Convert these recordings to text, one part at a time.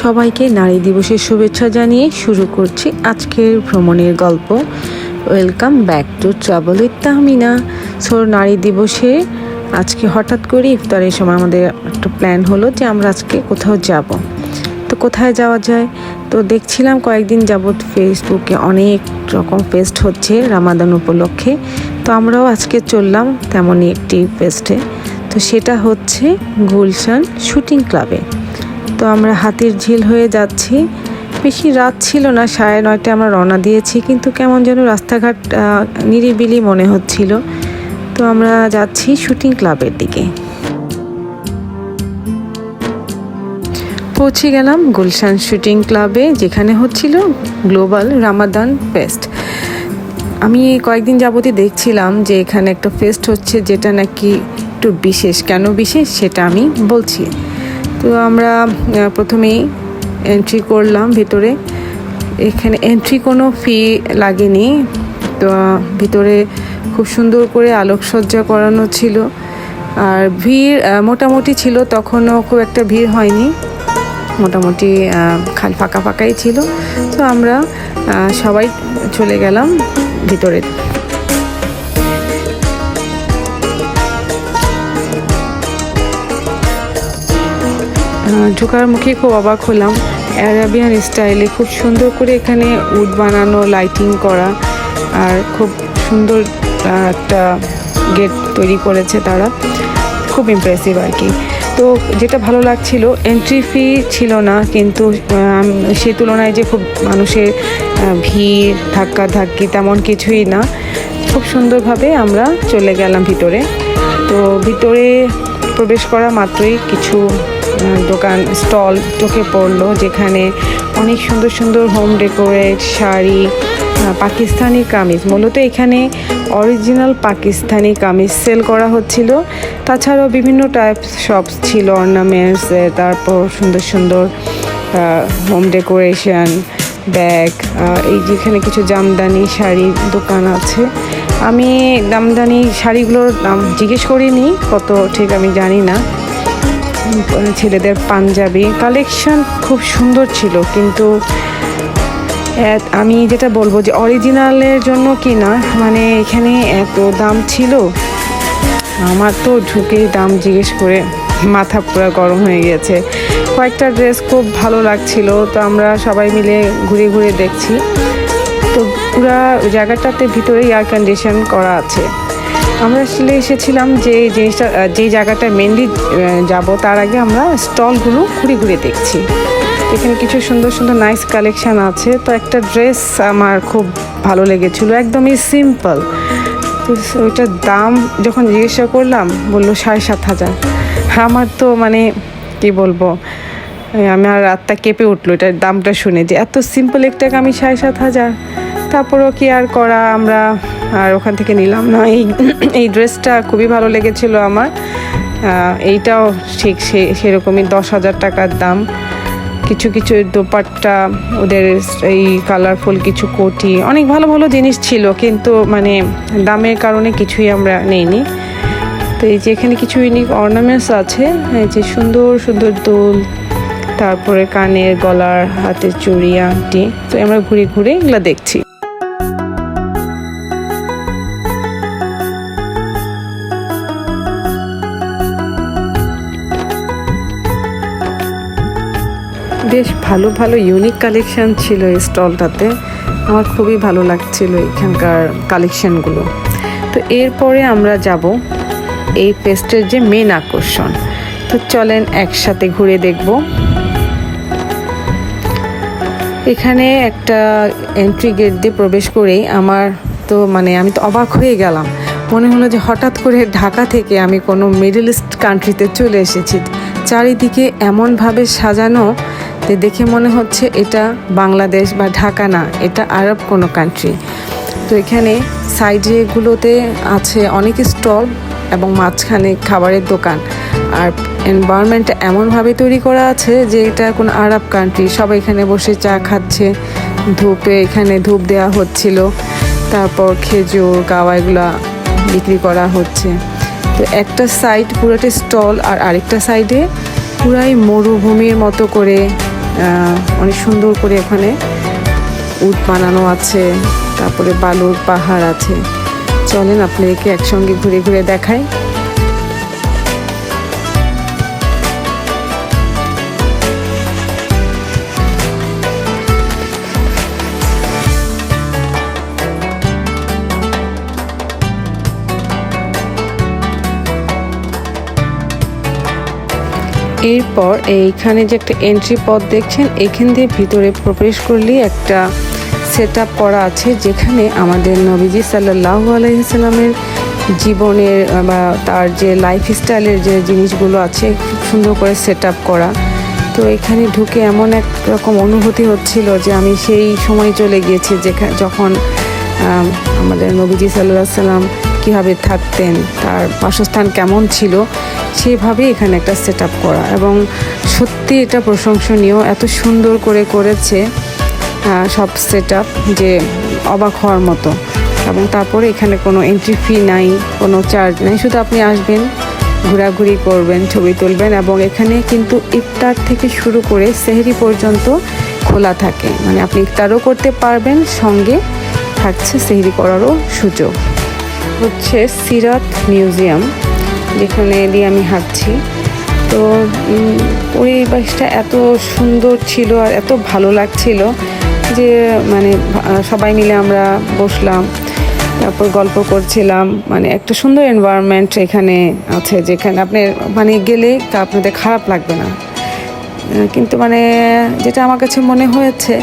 সবাইকে নারী দিবসের শুভেচ্ছা জানিয়ে শুরু করছি আজকের ভ্রমণের গল্প। Welcome back to travel with Tahmina. So নারী দিবসে আজকে হঠাৎ করে ইফতারের সময় আমাদের একটা প্ল্যান হলো যে আমরা আজকে কোথাও যাব। তো কোথায় যাওয়া যায়, তো দেখছিলাম কয়েকদিন যাবৎ ফেসবুকে অনেক রকম ফেস্ট হচ্ছে রামাদান উপলক্ষে। তো আমরাও আজকে চললাম তেমনই একটি ফেস্টে। তো সেটা হচ্ছে গুলশান শুটিং ক্লাবে। তো আমরা হাতির ঝিল হয়ে যাচ্ছি। বেশি রাত ছিল না, 9:30 আমরা রওনা দিয়েছি, কিন্তু কেমন যেন রাস্তাঘাট নিরিবিলি মনে হচ্ছিল। তো আমরা যাচ্ছি শুটিং ক্লাবের দিকে। পৌঁছে গেলাম গুলশান শুটিং ক্লাবে, যেখানে হচ্ছিল গ্লোবাল রামাদান ফেস্ট। আমি কয়েকদিন যাবতই দেখছিলাম যে এখানে একটা ফেস্ট হচ্ছে, যেটা নাকি একটু বিশেষ। কেন বিশেষ সেটা আমি বলছি। তো আমরা প্রথমেই এন্ট্রি করলাম ভিতরে। এখানে এন্ট্রি কোনো ফি লাগেনি। তো ভিতরে খুব সুন্দর করে আলোকসজ্জা করানো ছিল, আর ভিড় মোটামুটি ছিল, তখনও খুব একটা ভিড় হয়নি, মোটামুটি খালি ফাঁকা ফাঁকাই ছিল। তো আমরা সবাই চলে গেলাম ভিতরে। ঢোকার মুখে খুব অবাক হলাম, অ্যারাবিয়ান স্টাইলে খুব সুন্দর করে এখানে উড বানানো, লাইটিং করা, আর খুব সুন্দর একটা গেট তৈরি করেছে তারা। খুব ইমপ্রেসিভ আর কি। তো যেটা ভালো লাগছিল, এন্ট্রি ফি ছিল না, কিন্তু সে তুলনায় যে খুব মানুষের ভিড় ধাক্কাধাক্কি তেমন কিছুই না। খুব সুন্দরভাবে আমরা চলে গেলাম ভিতরে। তো ভিতরে প্রবেশ করা মাত্রই কিছু দোকান স্টল চোখে পড়লো, যেখানে অনেক সুন্দর সুন্দর হোম ডেকোরেট, শাড়ি, পাকিস্তানি কামিজ। মূলত এখানে অরিজিনাল পাকিস্তানি কামিজ সেল করা হচ্ছিল। তাছাড়াও বিভিন্ন টাইপস শপস ছিল, অর্নামেন্টস, তারপর সুন্দর সুন্দর হোম ডেকোরেশন, ব্যাগ। এই যেখানে কিছু জামদানি শাড়ি দোকান আছে। আমি জামদানি শাড়িগুলোর দাম জিজ্ঞেস করিনি কত, ঠিক আমি জানি না। ছেলেদের পাঞ্জাবি কালেকশন খুব সুন্দর ছিল, কিন্তু আমি যেটা বলবো যে অরিজিনালের জন্য কি না, মানে এখানে এত দাম ছিল, আমার তো ঢুকে দাম জিজ্ঞেস করে মাথা পুরো গরম হয়ে গেছে। কয়েকটা ড্রেস খুব ভালো লাগছিল, তো আমরা সবাই মিলে ঘুরে ঘুরে দেখছি। তো পুরা জায়গাটাতে ভিতরে এয়ার কন্ডিশন করা আছে। আমরা আসলে এসেছিলাম যে জিনিসটা, যে জায়গাটা মেনলি যাব, তার আগে আমরা স্টলগুলো ঘুরে ঘুরে দেখছি। এখানে কিছু সুন্দর সুন্দর নাইস কালেকশান আছে। তো একটা ড্রেস আমার খুব ভালো লেগেছিলো, একদমই সিম্পল। তো ওইটার দাম যখন জিজ্ঞাসা করলাম, বললো 7,500। আমার তো মানে কি বলবো, আমার রাতটা কেঁপে উঠলো এটার দামটা শুনে, যে এত সিম্পল একটা আমি 7,500। তারপরও কি আর করা, আমরা আর ওখান থেকে নিলাম না। এই ড্রেসটা খুবই ভালো লেগেছিল আমার। এইটাও ঠিক সেরকমই 10,000 টাকার দাম। কিছু কিছু দোপাট্টা, ওদের এই কালারফুল কিছু কোটি, অনেক ভালো ভালো জিনিস ছিল, কিন্তু মানে দামের কারণে কিছুই আমরা নেইনি। তো এই যে এখানে কিছু ইউনিক অর্নামেন্টস আছে, এই যে সুন্দর সুন্দর দুল, তারপরে কানের, গলার, হাতের চুড়ি, আংটি। তো আমরা ঘুরে ঘুরে এগুলো দেখছি। বেশ ভালো ভালো ইউনিক কালেকশান ছিল এই স্টলটাতে। আমার খুবই ভালো লাগছিল এখানকার কালেকশানগুলো। তো এরপরে আমরা যাব এই ফেস্টের যে মেন আকর্ষণ। তো চলেন একসাথে ঘুরে দেখব। এখানে একটা এন্ট্রি গেট দিয়ে প্রবেশ করেই আমার তো আমি তো অবাক হয়ে গেলাম। মনে হলো যে হঠাৎ করে ঢাকা থেকে আমি কোনো মিডল ইস্ট কান্ট্রিতে চলে এসেছি। চারিদিকে এমনভাবে সাজানো, দেখে মনে হচ্ছে এটা বাংলাদেশ বা ঢাকা না, এটা আরব কোনো কান্ট্রি। তো এখানে সাইডেগুলোতে আছে অনেক স্টল এবং মাঝখানে খাবারের দোকান। আর এনভায়রনমেন্টটা এমনভাবে তৈরি করা আছে যে এটা কোনো আরব কান্ট্রি। সবাই এখানে বসে চা খাচ্ছে, এখানে ধূপ দেওয়া হচ্ছিল, তারপর খেজুর, গাওয়া এগুলা বিক্রি করা হচ্ছে। তো একটা সাইড পুরোটা স্টল, আর আরেকটা সাইডে পুরাই মরুভূমির মতো করে অনেক সুন্দর করে ওখানে উট বানানো আছে, তারপরে বালুর পাহাড় আছে। চলেন আপনাদেরকে একসঙ্গে ঘুরে ঘুরে দেখাই। এরপর এইখানে যে একটা এন্ট্রি পথ দেখছেন, এখান দিয়ে ভিতরে প্রবেশ করলেই একটা সেট আপ করা আছে, যেখানে আমাদের নবীজি সাল্লাল্লাহু আলাইহি সাল্লামের জীবনের বা তার যে লাইফস্টাইলের যে জিনিসগুলো আছে খুব সুন্দর করে সেট আপ করা। তো এখানে ঢুকে এমন এক রকম অনুভূতি হচ্ছিল যে আমি সেই সময় চলে গিয়েছি যখন আমাদের নবীজি সাল্লাল্লাহু আলাইহি সাল্লাম কীভাবে থাকতেন, তার বাসস্থান কেমন ছিল, সেভাবে এখানে একটা সেট আপ করা। এবং সত্যি এটা প্রশংসনীয়, এত সুন্দর করে করেছে সব সেট আপ যে অবাক হওয়ার মতো। এবং তারপরে এখানে কোনো এন্ট্রি ফি নাই, কোনো চার্জ নাই, শুধু আপনি আসবেন, ঘোরাঘুরি করবেন, ছবি তুলবেন। এবং এখানে কিন্তু ইফতার থেকে শুরু করে সেহরি পর্যন্ত খোলা থাকে, মানে আপনি ইফতারও করতে পারবেন, সঙ্গে থাকছে সেহরি করারও সুযোগ। হচ্ছে সিরাত মিউজিয়াম, যেখানে দিয়ে আমি হাঁটছি। তো পরিবেশটা এত সুন্দর ছিল আর এত ভালো লাগছিল যে মানে সবাই মিলে আমরা বসলাম, তারপর গল্প করছিলাম। মানে একটা সুন্দর এনভায়রনমেন্ট এখানে আছে, যেখানে আপনি মানে গেলে তা আপনাদের খারাপ লাগবে না। কিন্তু মানে যেটা আমার কাছে মনে হয়েছে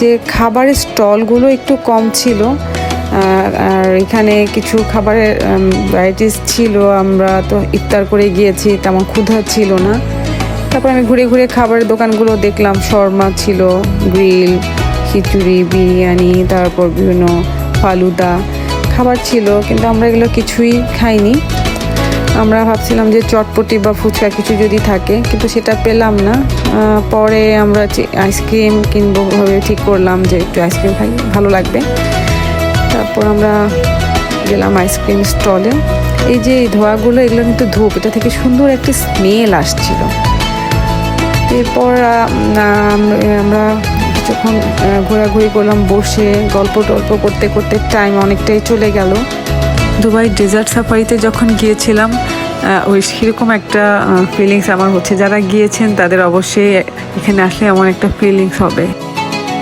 যে খাবারের স্টলগুলো একটু কম ছিল, আর এখানে কিছু খাবারের ভ্যারাইটিস ছিল। আমরা তো ইফতার করে গিয়েছি, তেমন ক্ষুধা ছিল না। তারপর আমি ঘুরে ঘুরে খাবারের দোকানগুলো দেখলাম, শর্মা ছিল, গ্রিল, খিচুড়ি, বিরিয়ানি, তারপর বিভিন্ন ফালুদা খাবার ছিল, কিন্তু আমরা এগুলো কিছুই খাইনি। আমরা ভাবছিলাম যে চটপটি বা ফুচকা কিছু যদি থাকে, কিন্তু সেটা পেলাম না। পরে আমরা আইসক্রিম কিনবো ভাবে ঠিক করলাম যে একটু আইসক্রিম খাই, ভালো লাগবে। তারপর আমরা গেলাম আইসক্রিম স্টলে। এই যে এই ধোঁয়াগুলো, এগুলো কিন্তু ধূপ, এটা থেকে সুন্দর একটি স্মেল আসছিল। এরপর আমরা কিছুক্ষণ ঘোরাঘুরি করলাম, বসে গল্প টল্প করতে করতে টাইম অনেকটাই চলে গেল। দুবাই ডেজার্ট সাফারিতে যখন গিয়েছিলাম ওই সেরকম একটা ফিলিংস আমার হচ্ছে। যারা গিয়েছেন তাদের অবশ্যই এখানে আসলে এমন একটা ফিলিংস হবে।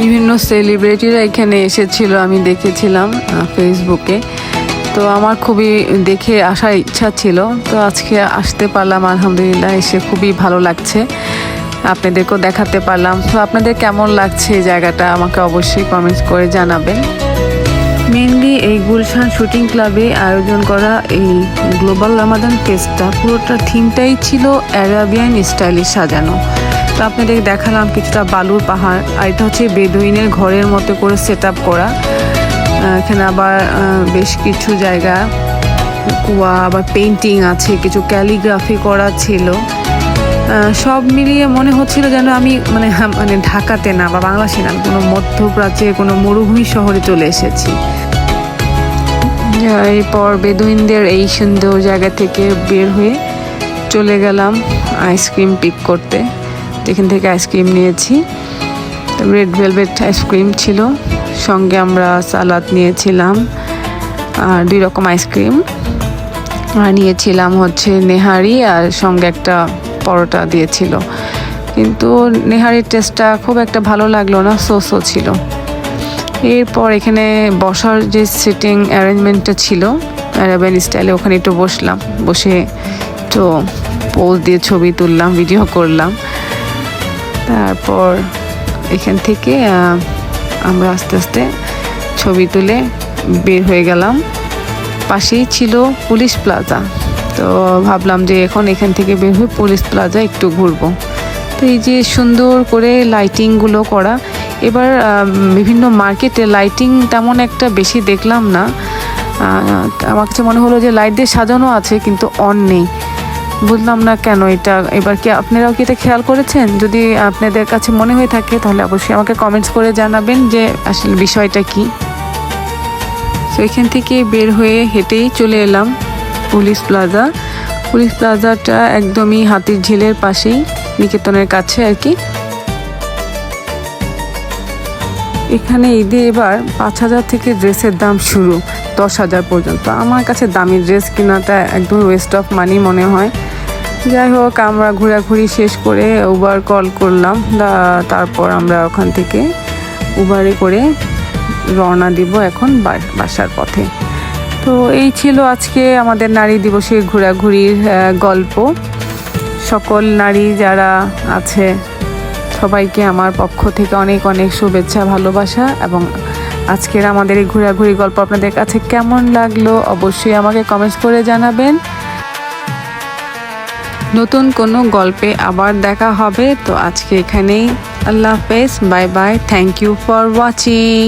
বিভিন্ন সেলিব্রিটিরা এখানে এসেছিল, আমি দেখেছিলাম ফেসবুকে। তো আমার খুবই দেখে আসার ইচ্ছা ছিল, তো আজকে আসতে পারলাম, আলহামদুলিল্লাহ। এসে খুবই ভালো লাগছে, আপনাদেরকেও দেখাতে পারলাম। তো আপনাদের কেমন লাগছে এই জায়গাটা আমাকে অবশ্যই কমেন্টস করে জানাবেন। মেনলি এই গুলশান শুটিং ক্লাবে আয়োজন করা এই গ্লোবাল রামাদান ফেস্টটা পুরোটা থিমটাই ছিল অ্যারাবিয়ান স্টাইলে সাজানো। তো আপনাদের দেখালাম কিছুটা বালুর পাহাড়, আর এটা হচ্ছে বেদুইনের ঘরের মতো করে সেট আপ করা। এখানে আবার বেশ কিছু জায়গা কুয়া, আবার পেন্টিং আছে, কিছু ক্যালিগ্রাফি করা ছিল। সব মিলিয়ে মনে হচ্ছিল যেন আমি মানে ঢাকাতে না বা বাংলাদেশে না, কোনো মধ্যপ্রাচ্যের কোনো মরুভূমি শহরে চলে এসেছি। এরপর বেদুইনদের এই সুন্দর জায়গা থেকে বের হয়ে চলে গেলাম আইসক্রিম পিক করতে। এখান থেকে আইসক্রিম নিয়েছি, রেড ভেলভেট আইসক্রিম ছিল, সঙ্গে আমরা সালাদ নিয়েছিলাম আর 2 রকম আইসক্রিম, আর নিয়েছিলাম হচ্ছে নেহারি, আর সঙ্গে একটা পরোটা দিয়েছিল। কিন্তু নেহারির টেস্টটা খুব একটা ভালো লাগলো না, সোসও ছিল। এরপর এখানে বসার যে সিটিং অ্যারেঞ্জমেন্টটা ছিল অ্যারাবিয়ান স্টাইলে, ওখানে একটু বসলাম, বসে একটু পোজ দিয়ে ছবি তুললাম, ভিডিও করলাম। তারপর এখান থেকে আমরা আস্তে আস্তে ছবি তুলে বের হয়ে গেলাম। পাশেই ছিল পুলিশ প্লাজা, তো ভাবলাম যে এখান থেকে বের হয়ে পুলিশ প্লাজা একটু ঘুরবো। তো এই যে সুন্দর করে লাইটিংগুলো করা, এবার বিভিন্ন মার্কেটে লাইটিং তেমন একটা বেশি দেখলাম না। আমার কাছে মনে হলো যে লাইট দিয়ে সাজানো আছে কিন্তু অন নেই, বুঝলাম না কেন এটা। এবার কি আপনারাও কি এটা খেয়াল করেছেন? যদি আপনাদের কাছে মনে হয়ে থাকে তাহলে অবশ্যই আমাকে কমেন্টস করে জানাবেন যে আসলে বিষয়টা কি। তো এখান থেকে বের হয়ে হেঁটেই চলে এলাম পুলিশ প্লাজা। পুলিশ প্লাজাটা একদমই হাতির ঝিলের পাশেই, নিকেতনের কাছে আর কি। এখানে ঈদে এবার 5,000 থেকে ড্রেসের দাম শুরু, 10,000 পর্যন্ত। আমার কাছে দামি ড্রেস কেনাটা একদম ওয়েস্ট অফ মানি মনে হয়। যাই হোক, আমরা ঘোরাঘুরি শেষ করে উবার কল করলাম, তারপর আমরা ওখান থেকে উবারে করে রওনা দিব এখন বাসার পথে। তো এই ছিল আজকে আমাদের নারী দিবসের ঘোরাঘুরির গল্প। সকল নারী যারা আছে সবাইকে আমার পক্ষ থেকে অনেক অনেক শুভেচ্ছা, ভালোবাসা। এবং আজকের আমাদের এই ঘোরাঘুরি গল্প আপনাদের কাছে কেমন লাগলো অবশ্যই আমাকে কমেন্টস করে জানাবেন। নতুন কোনো গল্পে আবার দেখা হবে। তো আজকে এখানেই, আল্লাহ হাফেজ, bye bye, thank you for watching.